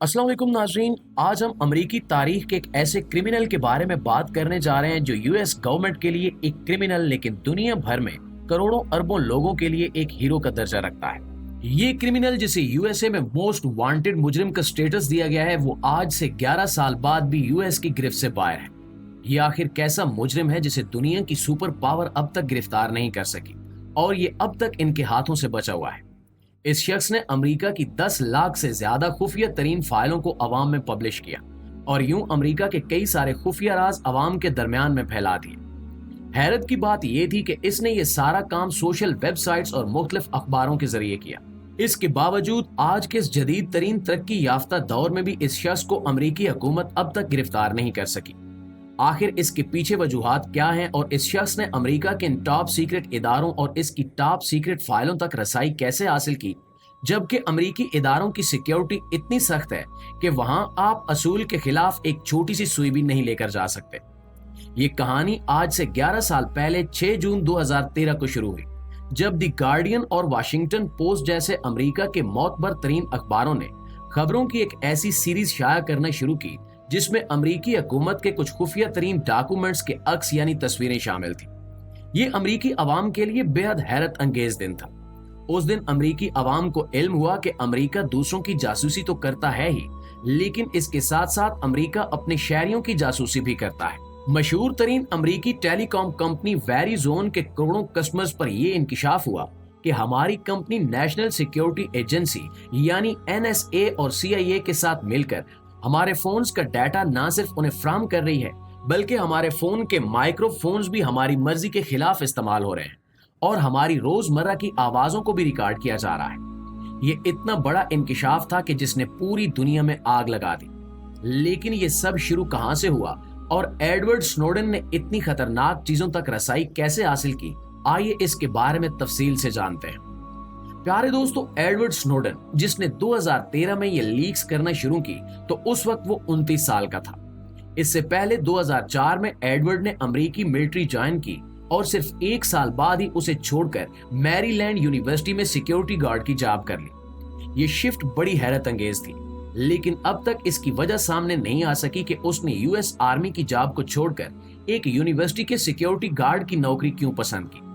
अस्सलाम वालेकुम नाजरीन। आज हम अमेरिकी तारीख के एक ऐसे क्रिमिनल के बारे में बात करने जा रहे हैं जो यूएस गवर्नमेंट के लिए एक क्रिमिनल लेकिन दुनिया भर में करोड़ों अरबों लोगों के लिए एक हीरो का दर्जा रखता है। ये क्रिमिनल जिसे यूएसए में मोस्ट वांटेड मुजरिम का स्टेटस दिया गया है, वो आज से 11 साल बाद भी यूएस की गिरफ्त से बाहर है। ये आखिर कैसा मुजरिम है जिसे दुनिया की सुपर पावर अब तक गिरफ्तार नहीं कर सकी और ये अब तक इनके हाथों से बचा हुआ है। इस शख्स ने अमेरिका की 10 लाख से ज्यादा खुफिया तरीन फाइलों को अवाम में पब्लिश किया और यूं अमेरिका के कई सारे खुफिया राज अवाम के दरमियान में फैला दिए। हैरत की बात यह थी कि इसने ये सारा काम सोशल वेबसाइट्स और मुख्तलिफ अखबारों के जरिए किया। इसके बावजूद आज के इस जदीद तरीन तरक्की याफ्ता दौर में भी इस शख्स को अमेरिकी हुकूमत अब तक गिरफ्तार नहीं कर सकी। आखिर इसके पीछे वजूहात क्या हैं और इस शख्स ने अमेरिका के इन टॉप सीक्रेट इदारों और इसकी टॉप सीक्रेट फाइलों तक रसाई कैसे हासिल की, जबकि अमेरिकी इदारों की सिक्योरिटी इतनी सख्त है कि वहां आप असूल के खिलाफ एक छोटी सी सुई भी नहीं लेकर जा सकते। ये कहानी आज से 11 साल पहले 6 जून 2013 को शुरू हुई, जब द गार्डियन और वाशिंगटन पोस्ट जैसे अमेरिका के मोतबर तरीन अखबारों ने खबरों की एक ऐसी सीरीज शाया करना शुरू की जिसमें अमेरिकी हुकूमत के कुछ खुफिया तरीन डॉक्यूमेंट्स के अक्स यानी तस्वीरें शामिल थी। ये अमेरिकी अवाम के लिए बेहद हैरत अंगेज दिन था। उस दिन अमेरिकी अवाम को इल्म हुआ कि अमेरिका दूसरों की जासूसी तो करता है ही, लेकिन इसके साथ साथ अमेरिका अपने शहरियों की जासूसी भी करता है। मशहूर तरीन अमेरिकी टेलीकॉम कंपनी वेरिजोन के करोड़ों कस्टमर्स पर यह इंकिशाफ हुआ कि हमारी कंपनी नेशनल सिक्योरिटी एजेंसी यानी एनएसए और सीआईए के साथ मिलकर हमारे फोन्स का डाटा ना सिर्फ उन्हें फ्राहम कर रही है, बल्कि हमारे फोन के माइक्रोफोन्स भी हमारी मर्जी के खिलाफ इस्तेमाल हो रहे हैं और हमारी रोजमर्रा की आवाजों को भी रिकॉर्ड किया जा रहा है। ये इतना बड़ा इंकिशाफ था कि जिसने पूरी दुनिया में आग लगा दी। लेकिन ये सब शुरू कहां से हुआ और एडवर्ड स्नोडेन ने इतनी खतरनाक चीजों तक रसाई कैसे हासिल की, आइए इसके बारे में तफसील से जानते हैं। प्यारे दोस्तों, एडवर्ड स्नोडेन जिसने 2013 में ये लीक्स करना शुरू की तो उस वक्त वो 29 साल का था। इससे पहले 2004 में एडवर्ड ने अमेरिकी मिलिट्री ज्वाइन की और सिर्फ 1 साल बाद ही उसे छोड़कर मैरीलैंड यूनिवर्सिटी में सिक्योरिटी गार्ड की जॉब कर ली। ये शिफ्ट बड़ी हैरत अंगेज थी, लेकिन अब तक इसकी वजह सामने नहीं आ सकी कि उसने यूएस आर्मी की जॉब को छोड़कर एक यूनिवर्सिटी के सिक्योरिटी गार्ड की नौकरी क्यों पसंद की।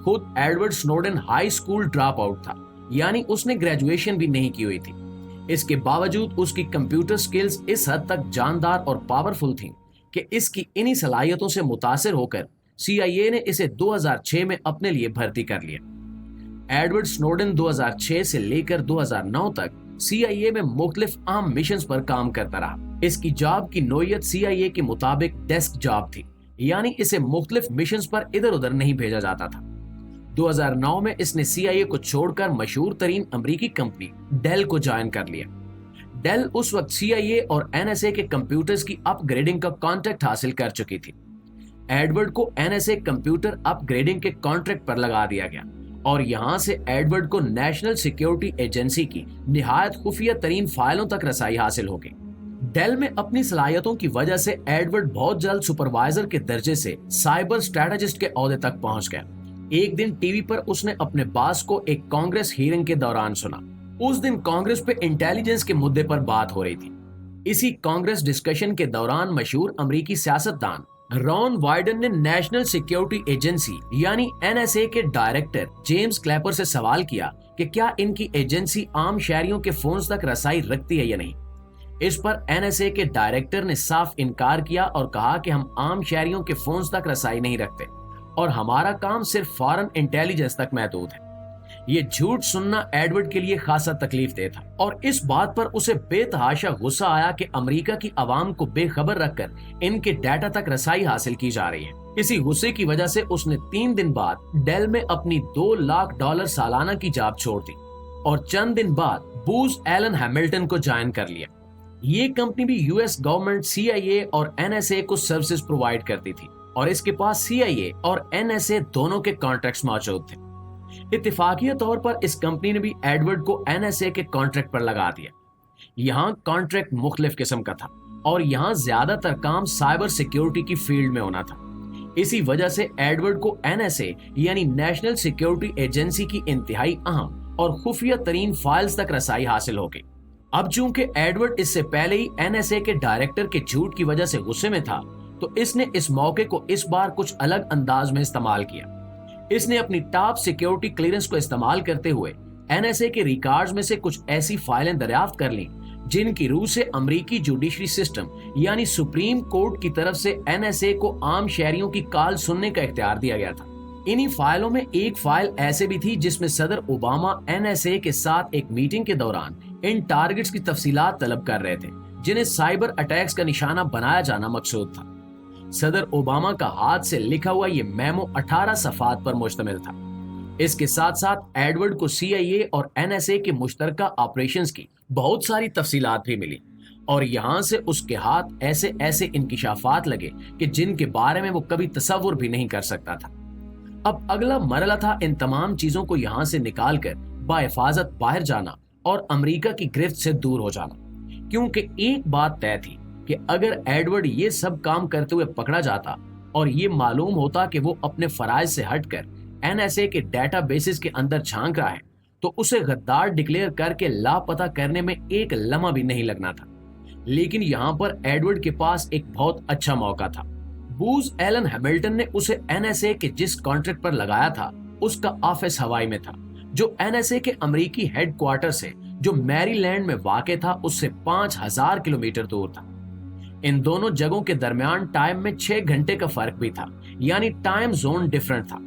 खुद Edward Snowden high school drop out था, यानी उसने ग्रेजुएशन भी नहीं की हुई थी। इसके बावजूद उसकी कंप्यूटर स्किल्स इस हद तक जानदार और पावरफुल थीं कि इसकी इन्हीं सलाहियतों से मुतासिर होकर सीआईए ने इसे 2006 में अपने लिए भर्ती कर लिया। एडवर्ड स्नोडेन 2006 से लेकर 2009 तक सीआईए में मुख्तलिफ अहम मिशंस पर काम करता रहा। इसकी जॉब की नोयत सीआईए के मुताबिक डेस्क जॉब थी, यानी इसे मुख्तलिफ मिशंस पर इधर उधर नहीं भेजा जाता था। 2009 में इसने सीआईए को छोड़कर मशहूर तरीन अमेरिकी कंपनी डेल को ज्वाइन कर लिया। डेल उस वक्त सीआईए और एनएसए के कंप्यूटर्स की अपग्रेडिंग का कॉन्ट्रैक्ट हासिल कर चुकी थी। एडवर्ड को एनएसए कंप्यूटर अपग्रेडिंग के कॉन्ट्रैक्ट पर लगा दिया गया और यहां से एडवर्ड को नेशनल सिक्योरिटी एजेंसी की निहायत खुफिया तरीन फाइलों तक रसाई हासिल हो गई। डेल में अपनी सलाहियतों की वजह से एडवर्ड बहुत जल्द सुपरवाइजर के दर्जे से साइबर स्ट्रेटेजिस्ट के ओहदे तक पहुंच गया। एक दिन टीवी पर उसने अपने बॉस को एक कांग्रेस हियरिंग के दौरान सुना। उस दिन कांग्रेस पे इंटेलिजेंस के मुद्दे पर बात हो रही थी। इसी कांग्रेस डिस्कशन के दौरान मशहूर अमेरिकी सियासतदान रॉन वाइडन ने नेशनल सिक्योरिटी एजेंसी यानी एनएसए के डायरेक्टर जेम्स क्लैपर से सवाल किया कि क्या इनकी एजेंसी आम शहरियों के फोन्स तक रसाई रखती है या नहीं। इस पर एनएसए के डायरेक्टर ने साफ इनकार किया और कहा कि हम आम शहरियों के फोन्स तक रसाई नहीं रखते और हमारा काम सिर्फ फॉरेन इंटेलिजेंस तक महदूद है। ये झूठ सुनना एडवर्ड के लिए खासा तकलीफ दे था और इस बात पर उसे बेतहाशा गुस्सा आया कि अमेरिका की आवाम को बेखबर रखकर इनके डाटा तक रसाई हासिल की जा रही है। इसी गुस्से की वजह से उसने 3 दिन बाद डेल में अपनी $2 लाख सालाना की जॉब छोड़ दी और चंद दिन बाद बूज एलन हैमिल्टन को ज्वाइन कर लिया। ये कंपनी भी यूएस गवर्नमेंट सीआईए और एनएसए को सर्विसेज प्रोवाइड करती थी और इसके पास सीआईए और एनएसए दोनों के कॉन्ट्रैक्ट्स मौजूद थे। इत्तेफाकिया तौर पर इस कंपनी ने भी एडवर्ड को एनएसए के कॉन्ट्रैक्ट पर लगा दिया। यहाँ कॉन्ट्रैक्ट मुख्तलिफ किस्म का था और यहाँ ज्यादातर काम साइबर सिक्योरिटी की फील्ड में होना था। इसी वजह से एडवर्ड को एनएसए यानी नेशनल सिक्योरिटी एजेंसी की इंतहाई अहम और खुफिया तरीन फाइल्स तक रसाई हासिल हो गई। अब चूंकि एडवर्ड इससे पहले ही NSA के डायरेक्टर के झूठ की वजह से गुस्से में था, तो इसने इस मौके को इस बार कुछ अलग अंदाज में इस्तेमाल किया। इसने अपनी टॉप सिक्योरिटी क्लियरेंस को इस्तेमाल करते हुए NSA के रिकॉर्ड्स में से कुछ ऐसी फाइलें दरियाफ्त कर लीं जिनकी रूह से अमेरिकी जुडिशरी सिस्टम यानी सुप्रीम कोर्ट की तरफ से NSA को आम शहरियों की कॉल सुनने का इख्तियार दिया गया था। इन्हीं फाइलों में एक फाइल ऐसे भी थी जिसमें सदर ओबामा NSA के साथ एक मीटिंग के दौरान इन टारगेट्स की तफसीलात तलब कर रहे थे जिन्हें साइबर अटैक्स का निशाना बनाया जाना मकसूद था। सदर ओबामा का हाथ से लिखा हुआ ये मेमो 18 सफात पर मुश्तमिल था। इसके साथ साथ एडवर्ड को CIA और NSA के मुश्तरका ऑपरेशंस की बहुत सारी तफसीलात भी मिली और यहाँ से उसके हाथ ऐसे ऐसे इंकिशाफात लगे कि जिनके बारे में वो कभी तसव्वुर भी नहीं कर सकता था। अब अगला मरहला था इन तमाम चीजों को यहाँ से निकाल कर बाहिफाजत बाहर जाना और अमेरिका की गिरफ्त से दूर हो जाना, क्योंकि एक बात तय थी कि अगर एडवर्ड ये सब काम करते हुए पकड़ा जाता और ये मालूम होता कि वो अपने फराइज से हटकर NSA के डेटाबेसेस के अंदर झांक रहा है, तो उसे गद्दार डिक्लेयर करके लापता करने में एक लम्हा भी नहीं लगना था। लेकिन यहाँ पर एडवर्ड के पास एक बहुत अच्छा मौका था। बूज एलन हैमिल्टन ने उसे NSA के जिस कॉन्ट्रैक्ट पर लगाया था उसका ऑफिस हवाई में था, जो NSA के अमेरिकी हेडक्वार्टर से जो मैरीलैंड में वाक़ था उससे 5000 किलोमीटर दूर था। इन दोनों जगहों के दरमियान टाइम में 6 घंटे का फर्क भी था, यानी टाइम जोन डिफरेंट था।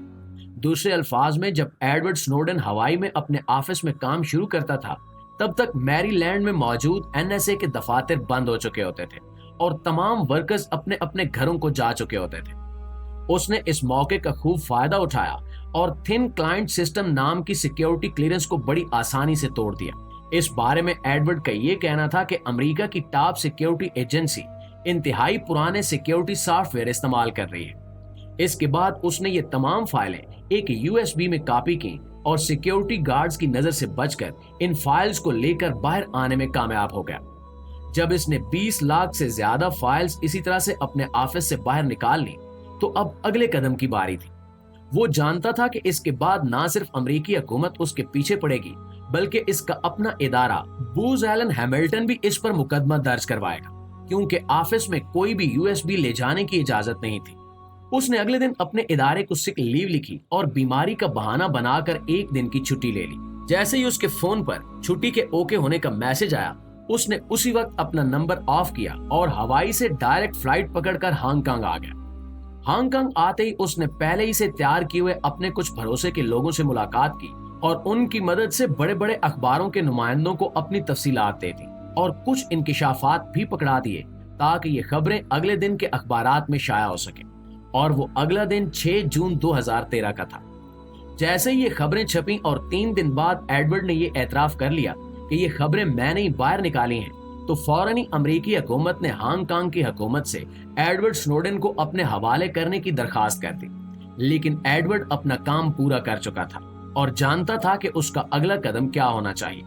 दूसरे अल्फाज में, जब एडवर्ड स्नोडन हवाई में अपने ऑफिस में काम शुरू करता था तब तक मैरीलैंड में मौजूद NSA के दफातर बंद हो चुके होते थे और तमाम वर्कर्स अपने अपने घरों को जा चुके होते थे। उसने इस मौके का खूब फायदा उठाया और थिन क्लाइंट सिस्टम नाम की सिक्योरिटी क्लियरेंस को बड़ी आसानी से तोड़ दिया। इस बारे में एडवर्ड का ये कहना था कि अमेरिका की टॉप सिक्योरिटी एजेंसी इंतहाई पुराने सिक्योरिटी सॉफ्टवेयर इस्तेमाल कर रही है। इसके बाद उसने ये तमाम फाइलें एक USB में कॉपी की और सिक्योरिटी गार्ड्स की नजर से बचकर इन फाइल्स को लेकर बाहर आने में कामयाब हो गया। जब इसने 20 लाख से ज्यादा फाइल्स इसी तरह से अपने ऑफिस से बाहर निकाल ली, तो अब अगले कदम की बारी थी। वो जानता था कि इसके बाद ना सिर्फ अमेरिकी हुकूमत उसके पीछे पड़ेगी, बल्कि इसका अपना इदारा बूज एलन हैमिल्टन भी इस पर मुकदमा दर्ज करवाएगा, क्योंकि ऑफिस में कोई भी USB ले जाने की इजाजत नहीं थी। उसने अगले दिन अपने इदारे को सिक लीव लिखी और बीमारी का बहाना बनाकर एक दिन की छुट्टी ले ली। जैसे ही उसके फोन पर छुट्टी के ओके होने का मैसेज आया, उसने उसी वक्त अपना नंबर ऑफ किया और हवाई से डायरेक्ट फ्लाइट पकड़कर हांगकांग आ गया। हांगकांग आते ही उसने पहले ही से तैयार किए हुए अपने कुछ भरोसे के लोगों से मुलाकात की और उनकी मदद से बड़े बड़े अखबारों के नुमाइंदों को अपनी तफसीलात दे दी और कुछ इंकिशाफात भी पकड़ा दिए ताकि ये खबरें अगले दिन के अखबारात में शाया हो सके। और वो अगला दिन 6 जून 2013 का था। जैसे ही ये खबरें छपी और 3 दिन बाद एडवर्ड ने ये एतराफ कर लिया कि ये खबरें मैंने ही बाहर निकाली हैं, तो फौरन ही अमेरिकी हुकूमत ने हांगकांग की हुकूमत से एडवर्ड स्नोडन को अपने हवाले करने की दरखास्त कर दी। लेकिन एडवर्ड अपना काम पूरा कर चुका था और जानता था कि उसका अगला कदम क्या होना चाहिए।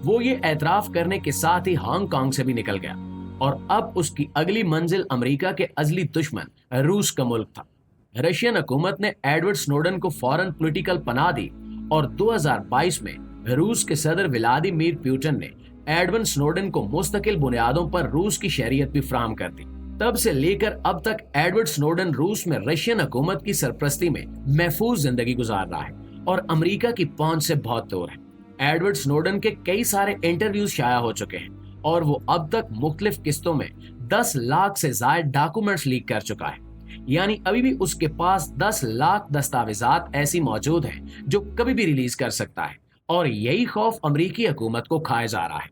वो ये एतराफ करने के साथ ही हांगकांग से भी निकल गया और अब उसकी अगली मंजिल अमेरिका के अजली दुश्मन रूस का मुल्क था। रशियन हुकूमत ने एडवर्ड स्नोडन को फौरन पॉलिटिकल पनाह दी और 2022 में रूस के सदर व्लादिमीर पुतिन ने एडवर्ड स्नोडन को मुस्तकिल बुनियादों पर रूस की शरीयत भी फराहम कर दी। तब से लेकर अब तक एडवर्ड स्नोडन रूस में रशियन हुकूमत की सरपरस्ती में महफूज जिंदगी गुजार रहा है और अमेरिका की पहुंच से बहुत दूर है। एडवर्ड स्नोडन के कई सारे इंटरव्यूज शाया हो चुके हैं और वो अब तक मुख्तलिफ किस्तों में 10 लाख से ज्यादा डॉक्यूमेंट्स लीक कर चुका है। यानी अभी भी उसके पास 10 लाख दस्तावेजात ऐसी मौजूद हैं जो कभी भी रिलीज कर सकता है और यही खौफ अमेरिकी हुकूमत को खाए जा रहा है।